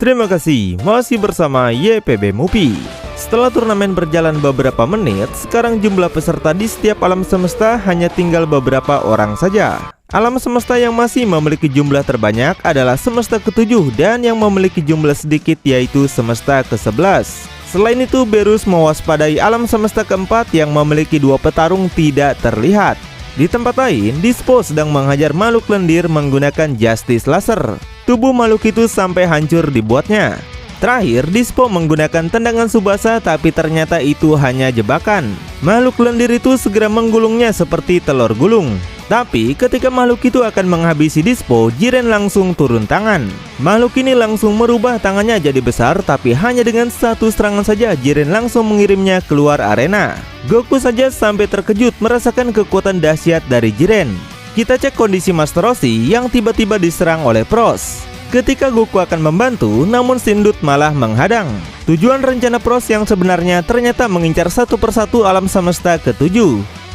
Terima kasih, masih bersama YPB Movie. Setelah turnamen berjalan beberapa menit, sekarang jumlah peserta di setiap alam semesta hanya tinggal beberapa orang saja. Alam semesta yang masih memiliki jumlah terbanyak adalah semesta ke-7 dan yang memiliki jumlah sedikit yaitu semesta ke-11. Selain itu, Berus mewaspadai alam semesta ke-4 yang memiliki 2 petarung tidak terlihat. Di tempat lain, Dispo sedang menghajar makhluk lendir menggunakan Justice Laser. Tubuh makhluk itu sampai hancur dibuatnya. Terakhir, Dispo menggunakan tendangan Tsubasa, tapi ternyata itu hanya jebakan. Makhluk lendir itu segera menggulungnya seperti telur gulung. Tapi ketika makhluk itu akan menghabisi Dispo, Jiren langsung turun tangan. Makhluk ini langsung merubah tangannya jadi besar, tapi hanya dengan satu serangan saja Jiren langsung mengirimnya keluar arena. Goku saja sampai terkejut merasakan kekuatan dahsyat dari Jiren. Kita cek kondisi Master Roshi yang tiba-tiba diserang oleh Pros. Ketika Goku akan membantu, namun Sindut malah menghadang. Tujuan rencana Pros yang sebenarnya ternyata mengincar satu persatu alam semesta ke-7.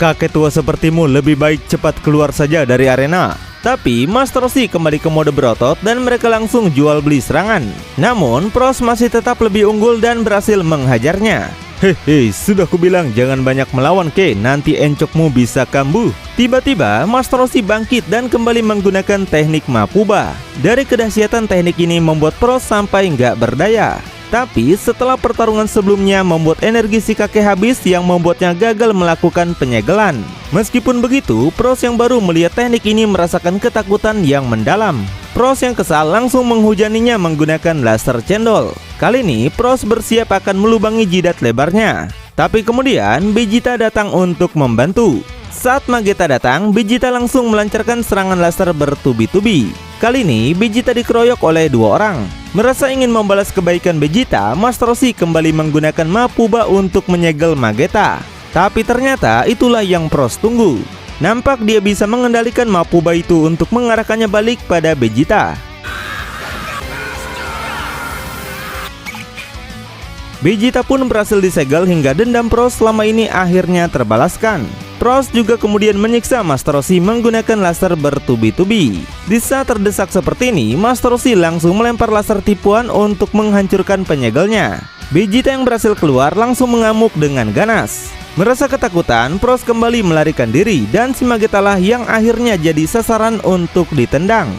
Kakek tua sepertimu lebih baik cepat keluar saja dari arena. Tapi Master Roshi kembali ke mode berotot dan mereka langsung jual beli serangan. Namun Pros masih tetap lebih unggul dan berhasil menghajarnya. Hehe, sudah kubilang jangan banyak melawan ke, nanti encokmu bisa kambuh. Tiba-tiba Master Roshi bangkit dan kembali menggunakan teknik Mapuba. Dari kedahsyatan teknik ini membuat Pros sampai nggak berdaya. Tapi setelah pertarungan sebelumnya membuat energi si kakek habis yang membuatnya gagal melakukan penyegelan. Meskipun begitu, Pros yang baru melihat teknik ini merasakan ketakutan yang mendalam. Pros yang kesal langsung menghujaninya menggunakan laser cendol. Kali ini Pros bersiap akan melubangi jidat lebarnya. Tapi kemudian Vegeta datang untuk membantu. Saat Mageta datang, Vegeta langsung melancarkan serangan laser bertubi-tubi. Kali ini Vegeta dikeroyok oleh 2 orang. Merasa ingin membalas kebaikan Vegeta, Master Roshi kembali menggunakan Mapuba untuk menyegel Mageta. Tapi ternyata itulah yang Pros tunggu. Nampak dia bisa mengendalikan Mapuba itu untuk mengarahkannya balik pada Vegeta. Vegeta pun berhasil disegel hingga dendam Pros selama ini akhirnya terbalaskan. Pros juga kemudian menyiksa Master Roshi menggunakan laser bertubi-tubi. Di saat terdesak seperti ini, Master Roshi langsung melempar laser tipuan untuk menghancurkan penyegelnya. Vegeta yang berhasil keluar langsung mengamuk dengan ganas. Merasa ketakutan, Pros kembali melarikan diri dan si Mageta lah yang akhirnya jadi sasaran untuk ditendang.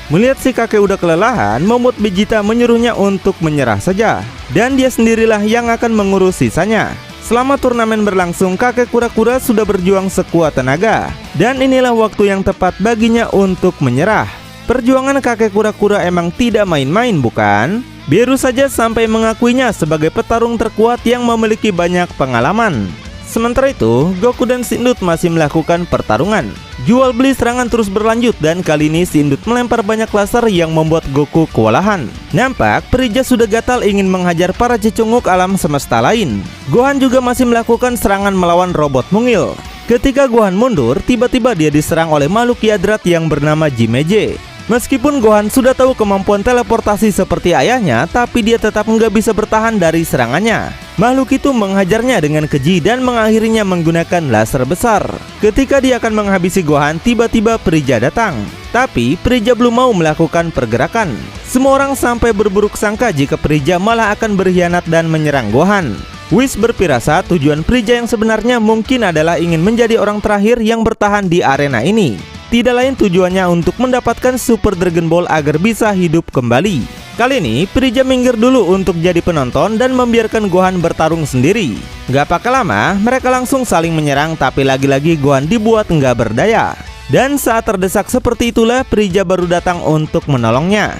Melihat si kakek udah kelelahan, membuat Vegeta menyuruhnya untuk menyerah saja. Dan dia sendirilah yang akan mengurus sisanya. Selama turnamen berlangsung, kakek kura-kura sudah berjuang sekuat tenaga. Dan inilah waktu yang tepat baginya untuk menyerah. Perjuangan kakek kura-kura emang tidak main-main, bukan? Berus saja sampai mengakuinya sebagai petarung terkuat yang memiliki banyak pengalaman. Sementara itu, Goku dan Sindut masih melakukan pertarungan. Jual beli serangan terus berlanjut dan kali ini Sindut melempar banyak laser yang membuat Goku kewalahan. Nampak Frigga sudah gatal ingin menghajar para cecunguk alam semesta lain. Gohan juga masih melakukan serangan melawan robot mungil. Ketika Gohan mundur, tiba-tiba dia diserang oleh makhluk Yadrat yang bernama Jimeje. Meskipun Gohan sudah tahu kemampuan teleportasi seperti ayahnya, tapi dia tetap nggak bisa bertahan dari serangannya. Makhluk itu menghajarnya dengan keji dan mengakhirinya menggunakan laser besar. Ketika dia akan menghabisi Gohan, tiba-tiba Frigga datang. Tapi Frigga belum mau melakukan pergerakan. Semua orang sampai berburuk sangka jika Frigga malah akan berkhianat dan menyerang Gohan. Whis berpirasat tujuan Frigga yang sebenarnya mungkin adalah ingin menjadi orang terakhir yang bertahan di arena ini. Tidak lain tujuannya untuk mendapatkan Super Dragon Ball agar bisa hidup kembali. Kali ini Frigga minggir dulu untuk jadi penonton dan membiarkan Gohan bertarung sendiri. Gak pakai lama, mereka langsung saling menyerang, tapi lagi-lagi Gohan dibuat nggak berdaya. Dan saat terdesak seperti itulah Frigga baru datang untuk menolongnya.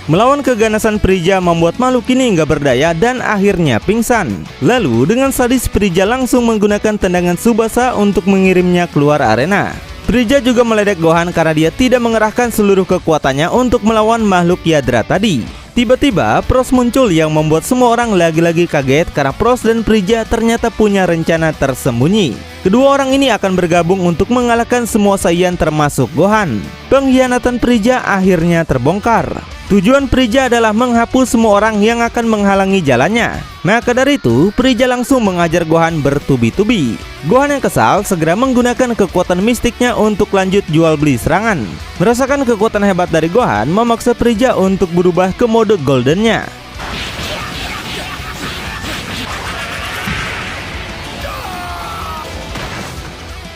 Melawan keganasan Frigga membuat makhluk ini nggak berdaya dan akhirnya pingsan. Lalu dengan sadis Frigga langsung menggunakan tendangan Tsubasa untuk mengirimnya keluar arena. Frigga juga meledek Gohan karena dia tidak mengerahkan seluruh kekuatannya untuk melawan makhluk Yadrat tadi. Tiba-tiba Pros muncul yang membuat semua orang lagi-lagi kaget karena Pros dan Frigga ternyata punya rencana tersembunyi. Kedua orang ini akan bergabung untuk mengalahkan semua Saiyan termasuk Gohan. Pengkhianatan Frigga akhirnya terbongkar. Tujuan Frieza adalah menghapus semua orang yang akan menghalangi jalannya. Maka dari itu, Frieza langsung mengajar Gohan bertubi-tubi. Gohan yang kesal segera menggunakan kekuatan mistiknya untuk lanjut jual beli serangan. Merasakan kekuatan hebat dari Gohan memaksa Frieza untuk berubah ke mode goldennya.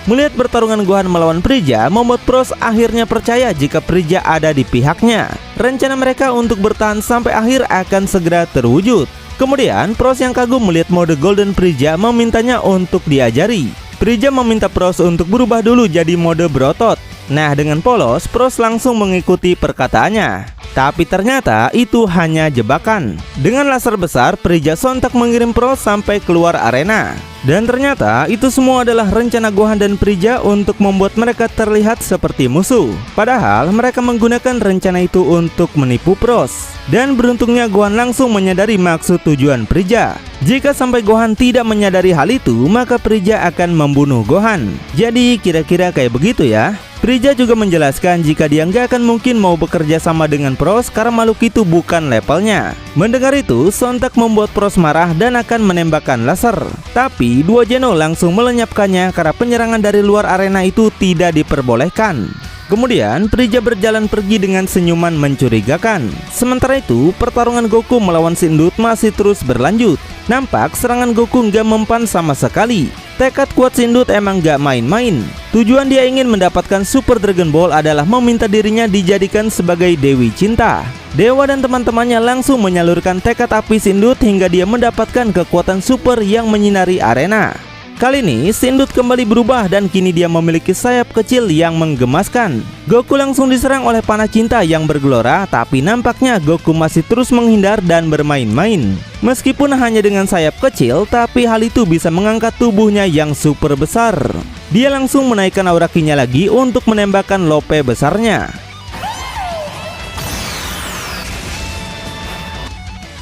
Melihat pertarungan Gohan melawan Frieza membuat Pros akhirnya percaya jika Frieza ada di pihaknya. Rencana mereka untuk bertahan sampai akhir akan segera terwujud. Kemudian Pros yang kagum melihat mode Golden Frieza memintanya untuk diajari. Frieza meminta Pros untuk berubah dulu jadi mode berotot. Nah, dengan polos Pros langsung mengikuti perkataannya. Tapi ternyata itu hanya jebakan. Dengan laser besar, Frieza sontak mengirim Pros sampai keluar arena. Dan ternyata itu semua adalah rencana Gohan dan Frieza untuk membuat mereka terlihat seperti musuh. Padahal mereka menggunakan rencana itu untuk menipu Pros. Dan beruntungnya Gohan langsung menyadari maksud tujuan Frieza. Jika sampai Gohan tidak menyadari hal itu, maka Frieza akan membunuh Gohan. Jadi kira-kira kayak begitu ya. Frieza juga menjelaskan jika dia nggak akan mungkin mau bekerja sama dengan Pros karena makhluk itu bukan levelnya. Mendengar itu, sontak membuat Pros marah dan akan menembakkan laser. Tapi dua Geno langsung melenyapkannya karena penyerangan dari luar arena itu tidak diperbolehkan. Kemudian Frieza berjalan pergi dengan senyuman mencurigakan. Sementara itu, pertarungan Goku melawan Sindut masih terus berlanjut. Nampak serangan Goku nggak mempan sama sekali. Tekad kuat Sindut emang gak main-main. Tujuan dia ingin mendapatkan Super Dragon Ball adalah meminta dirinya dijadikan sebagai Dewi Cinta. Dewa dan teman-temannya langsung menyalurkan tekad api Sindut hingga dia mendapatkan kekuatan super yang menyinari arena. Kali ini Sindut kembali berubah dan kini dia memiliki sayap kecil yang menggemaskan. Goku langsung diserang oleh panah cinta yang bergelora, tapi nampaknya Goku masih terus menghindar dan bermain-main. Meskipun hanya dengan sayap kecil, tapi hal itu bisa mengangkat tubuhnya yang super besar. Dia langsung menaikkan aura ki-nya lagi untuk menembakkan lope besarnya.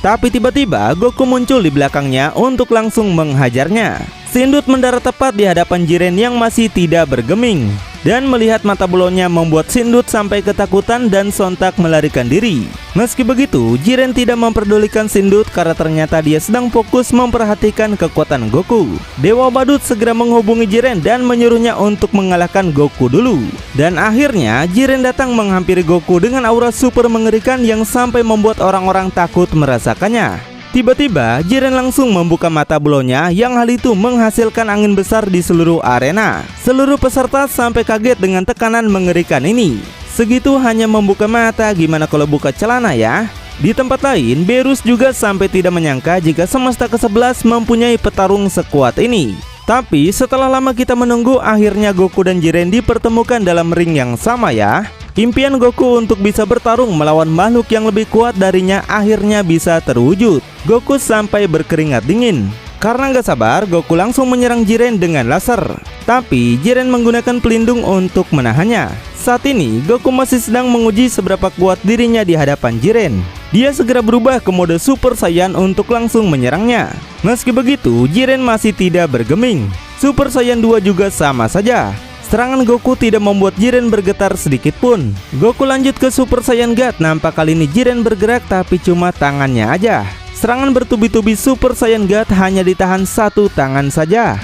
Tapi tiba-tiba Goku muncul di belakangnya untuk langsung menghajarnya. Sindut mendarat tepat di hadapan Jiren yang masih tidak bergeming. Dan melihat mata belonnya membuat Sindut sampai ketakutan dan sontak melarikan diri. Meski begitu, Jiren tidak memperdulikan Sindut karena ternyata dia sedang fokus memperhatikan kekuatan Goku. Dewa Badut segera menghubungi Jiren dan menyuruhnya untuk mengalahkan Goku dulu. Dan akhirnya Jiren datang menghampiri Goku dengan aura super mengerikan yang sampai membuat orang-orang takut merasakannya. Tiba-tiba Jiren langsung membuka mata belonnya yang hal itu menghasilkan angin besar di seluruh arena. Seluruh peserta sampai kaget dengan tekanan mengerikan ini. Segitu hanya membuka mata, gimana kalau buka celana ya? Di tempat lain, Berus juga sampai tidak menyangka jika semesta ke-11 mempunyai petarung sekuat ini. Tapi setelah lama kita menunggu, akhirnya Goku dan Jiren dipertemukan dalam ring yang sama ya. Impian Goku untuk bisa bertarung melawan makhluk yang lebih kuat darinya akhirnya bisa terwujud. Goku sampai berkeringat dingin. Karena gak sabar, Goku langsung menyerang Jiren dengan laser. Tapi Jiren menggunakan pelindung untuk menahannya. Saat ini Goku masih sedang menguji seberapa kuat dirinya di hadapan Jiren. Dia segera berubah ke mode Super Saiyan untuk langsung menyerangnya. Meski begitu, Jiren masih tidak bergeming. Super Saiyan 2 juga sama saja. Serangan Goku tidak membuat Jiren bergetar sedikit pun. Goku lanjut ke Super Saiyan God. Nampak kali ini Jiren bergerak tapi cuma tangannya aja. Serangan bertubi-tubi Super Saiyan God hanya ditahan satu tangan saja.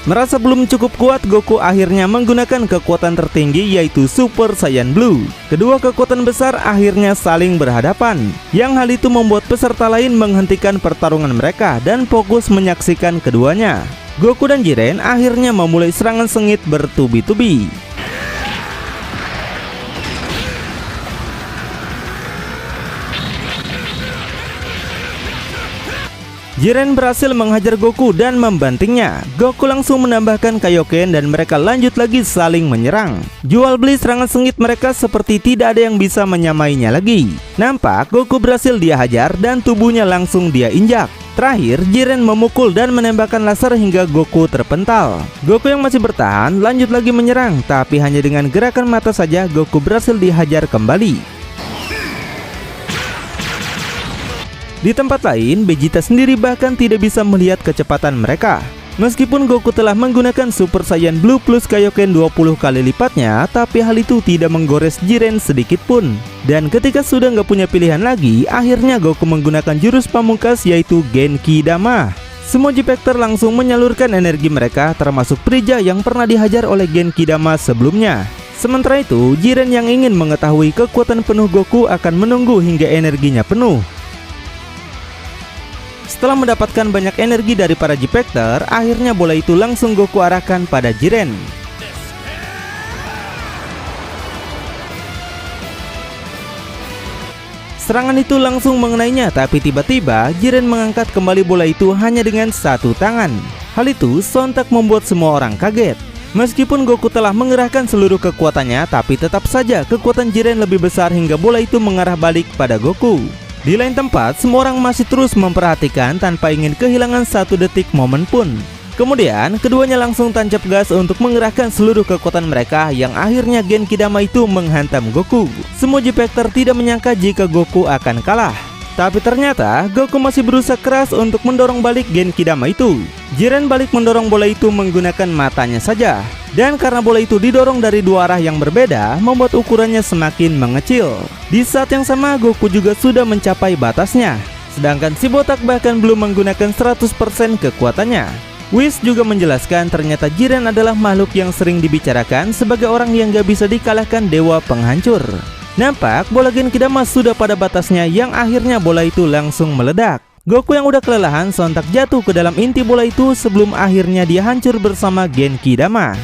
Merasa belum cukup kuat, Goku akhirnya menggunakan kekuatan tertinggi yaitu Super Saiyan Blue. Kedua kekuatan besar akhirnya saling berhadapan. Yang hal itu membuat peserta lain menghentikan pertarungan mereka dan fokus menyaksikan keduanya. Goku dan Jiren akhirnya memulai serangan sengit bertubi-tubi. Jiren berhasil menghajar Goku dan membantingnya. Goku langsung menambahkan Kaioken dan mereka lanjut lagi saling menyerang. Jual beli serangan sengit mereka seperti tidak ada yang bisa menyamainya lagi. Nampak Goku berhasil dia hajar dan tubuhnya langsung dia injak. Terakhir Jiren memukul dan menembakkan laser hingga Goku terpental. Goku yang masih bertahan lanjut lagi menyerang, tapi hanya dengan gerakan mata saja Goku berhasil dihajar kembali. Di tempat lain, Vegeta sendiri bahkan tidak bisa melihat kecepatan mereka. Meskipun Goku telah menggunakan Super Saiyan Blue plus Kaioken 20 kali lipatnya, tapi hal itu tidak menggores Jiren sedikit pun. Dan ketika sudah nggak punya pilihan lagi, akhirnya Goku menggunakan jurus pamungkas yaitu Genki Dama. Semua J-Factor langsung menyalurkan energi mereka, termasuk Frieza yang pernah dihajar oleh Genki Dama sebelumnya. Sementara itu, Jiren yang ingin mengetahui kekuatan penuh Goku akan menunggu hingga energinya penuh. Setelah mendapatkan banyak energi dari para J-Factor, akhirnya bola itu langsung Goku arahkan pada Jiren. Serangan itu langsung mengenainya, tapi tiba-tiba Jiren mengangkat kembali bola itu hanya dengan satu tangan. Hal itu sontak membuat semua orang kaget. Meskipun Goku telah mengerahkan seluruh kekuatannya, tapi tetap saja kekuatan Jiren lebih besar hingga bola itu mengarah balik pada Goku. Di lain tempat, semua orang masih terus memperhatikan tanpa ingin kehilangan satu detik momen pun. Kemudian, keduanya langsung tancap gas untuk mengerahkan seluruh kekuatan mereka yang akhirnya Genki Dama itu menghantam Goku. Semua J-Factor tidak menyangka jika Goku akan kalah. Tapi ternyata Goku masih berusaha keras untuk mendorong balik Genki Dama itu. Jiren balik mendorong bola itu menggunakan matanya saja. Dan karena bola itu didorong dari dua arah yang berbeda, membuat ukurannya semakin mengecil. Di saat yang sama, Goku juga sudah mencapai batasnya. Sedangkan si botak bahkan belum menggunakan 100% kekuatannya. Whis juga menjelaskan ternyata Jiren adalah makhluk yang sering dibicarakan sebagai orang yang gak bisa dikalahkan dewa penghancur. Nampak bola Genki Dama sudah pada batasnya yang akhirnya bola itu langsung meledak. Goku yang udah kelelahan sontak jatuh ke dalam inti bola itu sebelum akhirnya dia hancur bersama Genki Dama.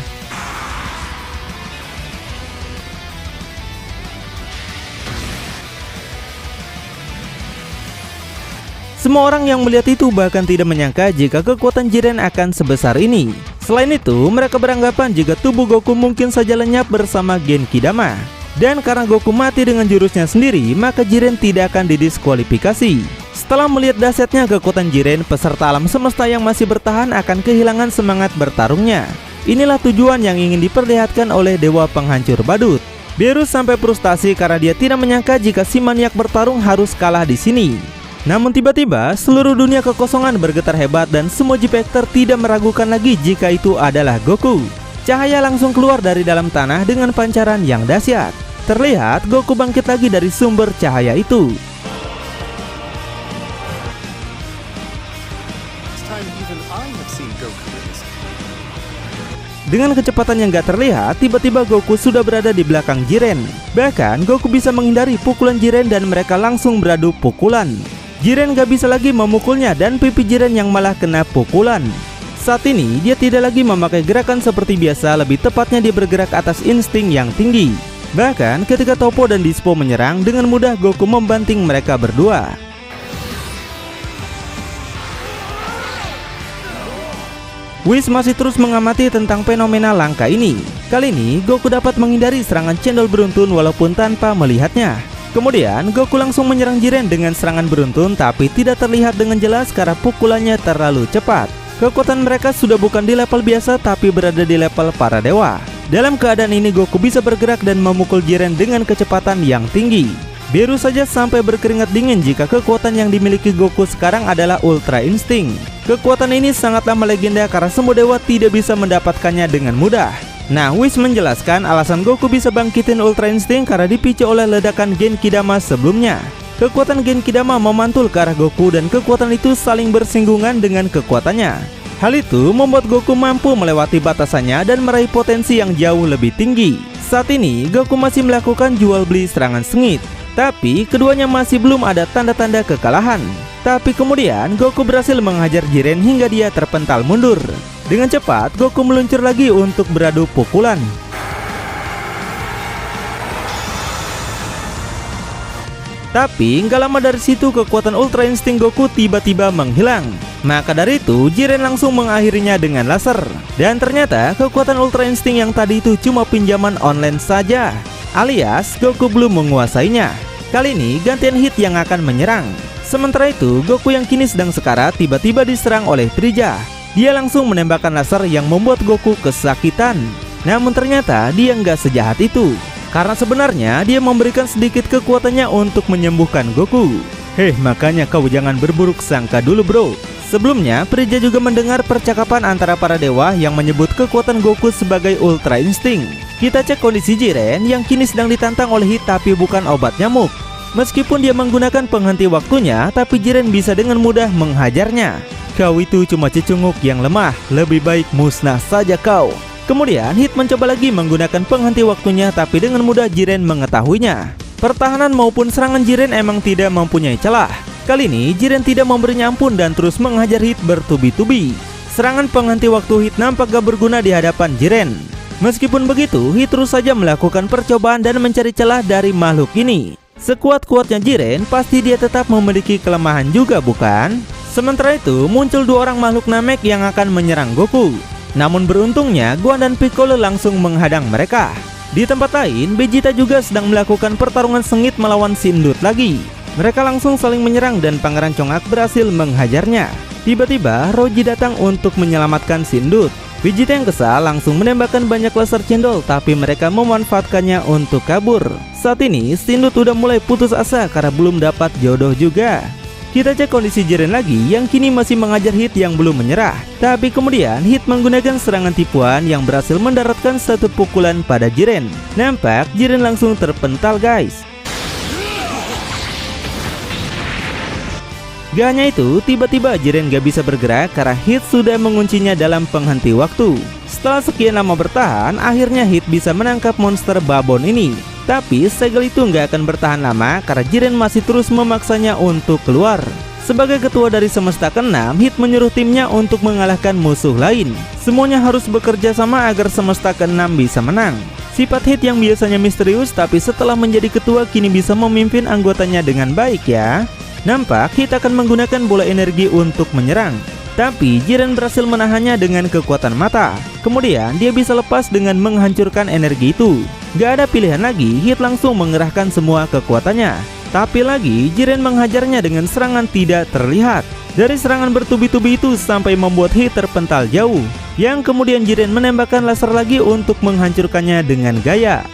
Semua orang yang melihat itu bahkan tidak menyangka jika kekuatan Jiren akan sebesar ini. Selain itu, mereka beranggapan jika tubuh Goku mungkin saja lenyap bersama Genki Dama. Dan karena Goku mati dengan jurusnya sendiri, maka Jiren tidak akan didiskualifikasi. Setelah melihat dahsyatnya kekuatan Jiren, peserta alam semesta yang masih bertahan akan kehilangan semangat bertarungnya. Inilah tujuan yang ingin diperlihatkan oleh dewa penghancur badut. Beerus sampai frustasi karena dia tidak menyangka jika si maniak bertarung harus kalah di sini. Namun tiba-tiba seluruh dunia kekosongan bergetar hebat dan semua J-Factor tidak meragukan lagi jika itu adalah Goku. Cahaya langsung keluar dari dalam tanah dengan pancaran yang dahsyat. Terlihat Goku bangkit lagi dari sumber cahaya itu. Dengan kecepatan yang gak terlihat, tiba-tiba Goku sudah berada di belakang Jiren. Bahkan Goku bisa menghindari pukulan Jiren dan mereka langsung beradu pukulan. Jiren gak bisa lagi memukulnya dan pipi Jiren yang malah kena pukulan. Saat ini dia tidak lagi memakai gerakan seperti biasa, lebih tepatnya dia bergerak atas insting yang tinggi. Bahkan ketika Toppo dan Dispo menyerang, dengan mudah Goku membanting mereka berdua. Whis masih terus mengamati tentang fenomena langka ini. Kali ini Goku dapat menghindari serangan cendol beruntun walaupun tanpa melihatnya. Kemudian Goku langsung menyerang Jiren dengan serangan beruntun, tapi tidak terlihat dengan jelas karena pukulannya terlalu cepat. Kekuatan mereka sudah bukan di level biasa tapi berada di level para dewa. Dalam keadaan ini Goku bisa bergerak dan memukul Jiren dengan kecepatan yang tinggi. Beerus saja sampai berkeringat dingin jika kekuatan yang dimiliki Goku sekarang adalah Ultra Instinct. Kekuatan ini sangatlah melegenda karena semua dewa tidak bisa mendapatkannya dengan mudah. Nah, Whis menjelaskan alasan Goku bisa bangkitin Ultra Instinct karena dipicu oleh ledakan Genki Dama sebelumnya. Kekuatan Genki Dama memantul ke arah Goku dan kekuatan itu saling bersinggungan dengan kekuatannya. Hal itu membuat Goku mampu melewati batasannya dan meraih potensi yang jauh lebih tinggi. Saat ini Goku masih melakukan jual beli serangan sengit, tapi keduanya masih belum ada tanda-tanda kekalahan. Tapi kemudian Goku berhasil menghajar Jiren hingga dia terpental mundur. Dengan cepat Goku meluncur lagi untuk beradu pukulan. Tapi nggak lama dari situ kekuatan Ultra Instinct Goku tiba-tiba menghilang. Maka dari itu Jiren langsung mengakhirinya dengan laser. Dan ternyata kekuatan Ultra Instinct yang tadi itu cuma pinjaman online saja, alias Goku belum menguasainya. Kali ini gantian hit yang akan menyerang. Sementara itu Goku yang kini sedang sekarat tiba-tiba diserang oleh Frieza. Dia langsung menembakkan laser yang membuat Goku kesakitan. Namun ternyata dia nggak sejahat itu, karena sebenarnya dia memberikan sedikit kekuatannya untuk menyembuhkan Goku. Makanya kau jangan berburuk sangka dulu bro. Sebelumnya, Frieza juga mendengar percakapan antara para dewa yang menyebut kekuatan Goku sebagai Ultra Instinct. Kita cek kondisi Jiren yang kini sedang ditantang oleh Hit tapi bukan obat nyamuk. Meskipun dia menggunakan penghenti waktunya, tapi Jiren bisa dengan mudah menghajarnya. Kau itu cuma cecunguk yang lemah, lebih baik musnah saja kau. Kemudian Hit mencoba lagi menggunakan penghenti waktunya, tapi dengan mudah Jiren mengetahuinya. Pertahanan maupun serangan Jiren emang tidak mempunyai celah. Kali ini Jiren tidak memberinya ampun dan terus menghajar Hit bertubi-tubi. Serangan penghenti waktu Hit nampak gak berguna di hadapan Jiren. Meskipun begitu, Hit terus saja melakukan percobaan dan mencari celah dari makhluk ini. Sekuat-kuatnya Jiren, pasti dia tetap memiliki kelemahan juga bukan? Sementara itu, muncul dua orang makhluk Namek yang akan menyerang Goku. Namun beruntungnya, Gohan dan Piccolo langsung menghadang mereka. Di tempat lain, Vegeta juga sedang melakukan pertarungan sengit melawan Sindut lagi. Mereka langsung saling menyerang dan Pangeran Chongak berhasil menghajarnya. Tiba-tiba, Roji datang untuk menyelamatkan Sindut. Vegeta yang kesal langsung menembakkan banyak laser cendol, tapi mereka memanfaatkannya untuk kabur. Saat ini, Sindut udah mulai putus asa karena belum dapat jodoh juga. Kita cek kondisi Jiren lagi yang kini masih mengajar Hit yang belum menyerah. Tapi kemudian Hit menggunakan serangan tipuan yang berhasil mendaratkan satu pukulan pada Jiren. Nampak Jiren langsung terpental guys. Gak hanya itu, tiba-tiba Jiren gak bisa bergerak karena Hit sudah menguncinya dalam penghenti waktu. Setelah sekian lama bertahan, akhirnya Hit bisa menangkap monster babon ini. Tapi segel itu gak akan bertahan lama karena Jiren masih terus memaksanya untuk keluar. Sebagai ketua dari semesta ke-6, Hit menyuruh timnya untuk mengalahkan musuh lain. Semuanya harus bekerja sama agar semesta ke-6 bisa menang. Sifat Hit yang biasanya misterius tapi setelah menjadi ketua kini bisa memimpin anggotanya dengan baik ya. Nampak Hit akan menggunakan bola energi untuk menyerang. Tapi Jiren berhasil menahannya dengan kekuatan mata. Kemudian dia bisa lepas dengan menghancurkan energi itu. Gak ada pilihan lagi, Hit langsung mengerahkan semua kekuatannya. Tapi lagi Jiren menghajarnya dengan serangan tidak terlihat. Dari serangan bertubi-tubi itu sampai membuat Hit terpental jauh. Yang kemudian Jiren menembakkan laser lagi untuk menghancurkannya dengan gaya.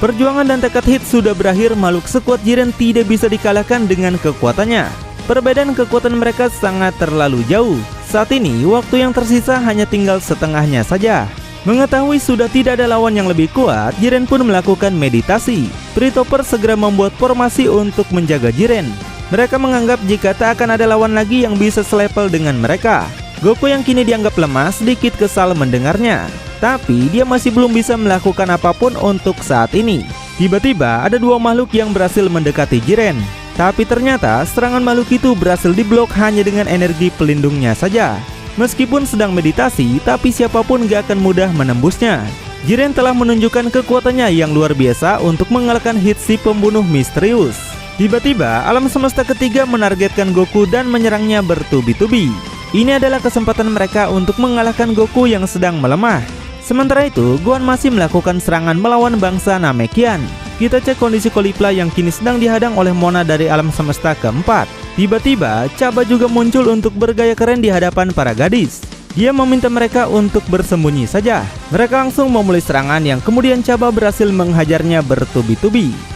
Perjuangan dan tekad Hit sudah berakhir, makhluk sekuat Jiren tidak bisa dikalahkan dengan kekuatannya. Perbedaan kekuatan mereka sangat terlalu jauh. Saat ini, waktu yang tersisa hanya tinggal setengahnya saja. Mengetahui sudah tidak ada lawan yang lebih kuat, Jiren pun melakukan meditasi. Pretopper segera membuat formasi untuk menjaga Jiren. Mereka menganggap jika tak akan ada lawan lagi yang bisa selevel dengan mereka. Goku yang kini dianggap lemah sedikit kesal mendengarnya. Tapi dia masih belum bisa melakukan apapun untuk saat ini. Tiba-tiba ada dua makhluk yang berhasil mendekati Jiren. Tapi ternyata serangan makhluk itu berhasil diblok hanya dengan energi pelindungnya saja. Meskipun sedang meditasi, tapi siapapun gak akan mudah menembusnya. Jiren telah menunjukkan kekuatannya yang luar biasa untuk mengalahkan Hit si pembunuh misterius. Tiba-tiba alam semesta ketiga menargetkan Goku dan menyerangnya bertubi-tubi. Ini adalah kesempatan mereka untuk mengalahkan Goku yang sedang melemah. Sementara itu, Gohan masih melakukan serangan melawan bangsa Namekian. Kita cek kondisi Caulifla yang kini sedang dihadang oleh Mona dari alam semesta keempat. Tiba-tiba, Cabba juga muncul untuk bergaya keren di hadapan para gadis. Dia meminta mereka untuk bersembunyi saja. Mereka langsung memulai serangan yang kemudian Cabba berhasil menghajarnya bertubi-tubi.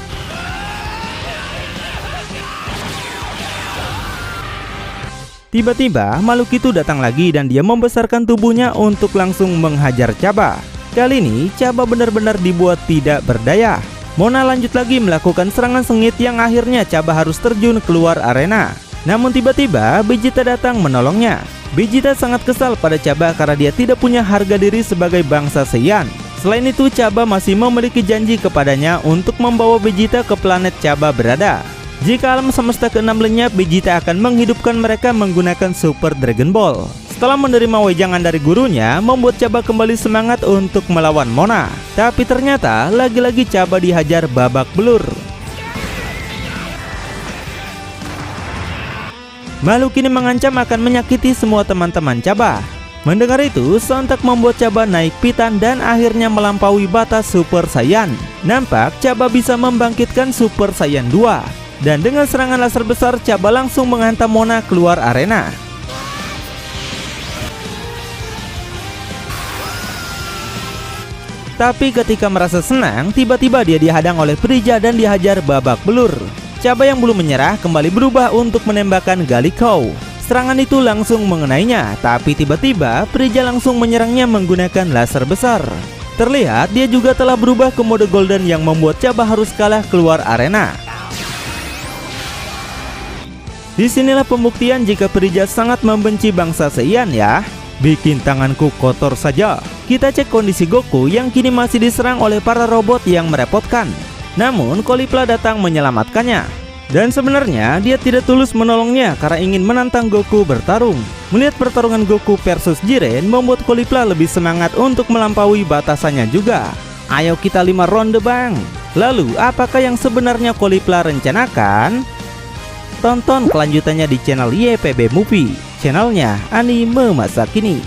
Tiba-tiba makhluk itu datang lagi dan dia membesarkan tubuhnya untuk langsung menghajar Cabba. Kali ini Cabba benar-benar dibuat tidak berdaya. Mona lanjut lagi melakukan serangan sengit yang akhirnya Cabba harus terjun keluar arena. Namun tiba-tiba Vegeta datang menolongnya. Vegeta sangat kesal pada Cabba karena dia tidak punya harga diri sebagai bangsa Saiyan. Selain itu Cabba masih memiliki janji kepadanya untuk membawa Vegeta ke planet Cabba berada. Jika alam semesta ke-6 lenyap, Vegeta akan menghidupkan mereka menggunakan Super Dragon Ball. Setelah menerima wejangan dari gurunya, membuat Cabba kembali semangat untuk melawan Mona. Tapi ternyata lagi-lagi Cabba dihajar babak belur. Makhluk ini mengancam akan menyakiti semua teman-teman Cabba. Mendengar itu, sontak membuat Cabba naik pitan dan akhirnya melampaui batas Super Saiyan. Nampak Cabba bisa membangkitkan Super Saiyan 2. Dan dengan serangan laser besar, Cabba langsung menghantam Mona keluar arena. Tapi ketika merasa senang, tiba-tiba dia dihadang oleh Frieza dan dihajar babak belur. Cabba yang belum menyerah kembali berubah untuk menembakkan Gallico. Serangan itu langsung mengenainya, tapi tiba-tiba Frieza langsung menyerangnya menggunakan laser besar. Terlihat dia juga telah berubah ke mode Golden yang membuat Cabba harus kalah keluar arena. Disinilah pembuktian jika Frieza sangat membenci bangsa Saiyan ya. Bikin tanganku kotor saja. Kita cek kondisi Goku yang kini masih diserang oleh para robot yang merepotkan. Namun Caulifla datang menyelamatkannya. Dan sebenarnya dia tidak tulus menolongnya karena ingin menantang Goku bertarung. Melihat pertarungan Goku versus Jiren membuat Caulifla lebih semangat untuk melampaui batasannya juga. Ayo kita 5 ronde bang. Lalu apakah yang sebenarnya Caulifla rencanakan? Tonton kelanjutannya di channel YPB Movie, channelnya anime masa kini.